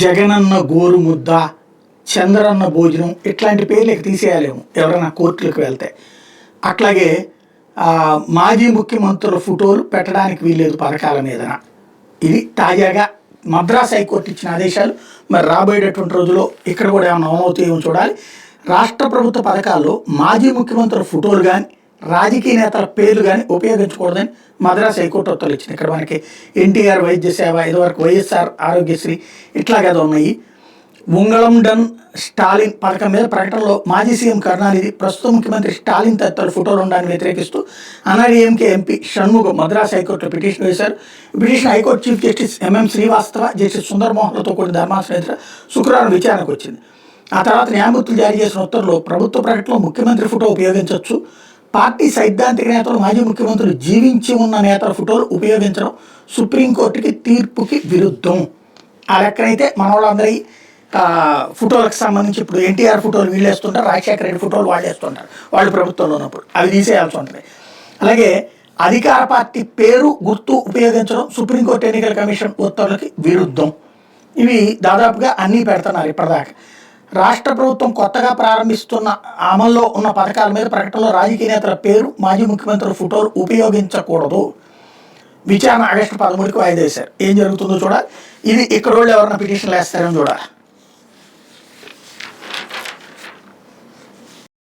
జగనన్న గోరు ముద్ద, చంద్రన్న భోజనం ఇట్లాంటి పేర్లు తీసేయాలేమో ఎవరైనా కోర్టులకు వెళ్తే. అట్లాగే మాజీ ముఖ్యమంత్రుల ఫోటోలు పెట్టడానికి వీల్లేదు పథకాల మీదన. ఇది తాజాగా మద్రాస్ హైకోర్టు ఇచ్చిన ఆదేశాలు. మరి రాబోయేటటువంటి రోజుల్లో ఇక్కడ కూడా ఏమైనా అమలవుతాయేమో చూడాలి. రాష్ట్ర ప్రభుత్వ పథకాల్లో మాజీ ముఖ్యమంత్రుల ఫోటోలు కానీ రాజకీయ నేతల పేర్లు కానీ ఉపయోగించకూడదని మద్రాస్ హైకోర్టు ఉత్తర్వులు ఇచ్చింది. ఇక్కడ మనకి ఎన్టీఆర్ వైద్య సేవ, ఇదివరకు వైఎస్ఆర్ ఆరోగ్యశ్రీ ఇట్లాగేదో ఉన్నాయి. ఉంగళం డన్ స్టాలిన్ పథకం మీద ప్రకటనలో మాజీ సీఎం కరుణానిధి, ప్రస్తుత ముఖ్యమంత్రి స్టాలిన్ తదితరుల ఫోటోలు ఉండడాన్ని వ్యతిరేకిస్తూ అన్నాడీఎంకే ఎంపీ షణ్ముగం మద్రాస్ హైకోర్టులో పిటిషన్ వేశారు. Petition high court chief justice M M Srivastava, justice సుందరమోహన్లతో కూడిన ధర్మాసనం ఎదుట శుక్రవారం విచారణకు వచ్చింది. ఆ తర్వాత న్యాయమూర్తులు జారీ చేసిన ఉత్తర్వులో ప్రభుత్వ ప్రకటనలో ముఖ్యమంత్రి ఫోటో ఉపయోగించవచ్చు, పార్టీ సైద్ధాంతిక నేతలు, మాజీ ముఖ్యమంత్రులు, జీవించి ఉన్న నేతల ఫోటోలు ఉపయోగించడం సుప్రీంకోర్టుకి తీర్పుకి విరుద్ధం. ఆ లెక్కనైతే మన వాళ్ళందరి ఫోటోలకు సంబంధించి ఇప్పుడు ఎన్టీఆర్ ఫోటోలు వీళ్ళు వేస్తుంటారు, రాజశేఖర రెడ్డి ఫోటోలు వాళ్ళు వేస్తుంటారు వాళ్ళు ప్రభుత్వంలో ఉన్నప్పుడు, అవి తీసేయాల్సి ఉంటుంది. అలాగే అధికార పార్టీ పేరు, గుర్తు ఉపయోగించడం సుప్రీంకోర్టు ఎన్నికల కమిషన్ ఉత్తర్వులకి విరుద్ధం. ఇవి దాదాపుగా అన్నీ పెడుతున్నారు ఇప్పటిదాకా. రాష్ట్ర ప్రభుత్వం కొత్తగా ప్రారంభిస్తున్న అమల్లో ఉన్న పథకాల మీద ప్రకటనలో రాజకీయ నేతల పేరు, మాజీ ముఖ్యమంత్రుల ఫోటోలు ఉపయోగించకూడదు. విచారణ ఆగస్టు 13కి వాయిదా వేశారు. ఏం జరుగుతుందో చూడాలి. ఇది ఇక్కడ వాళ్ళు ఎవరైనా పిటిషన్లు వేస్తారని చూడాలి.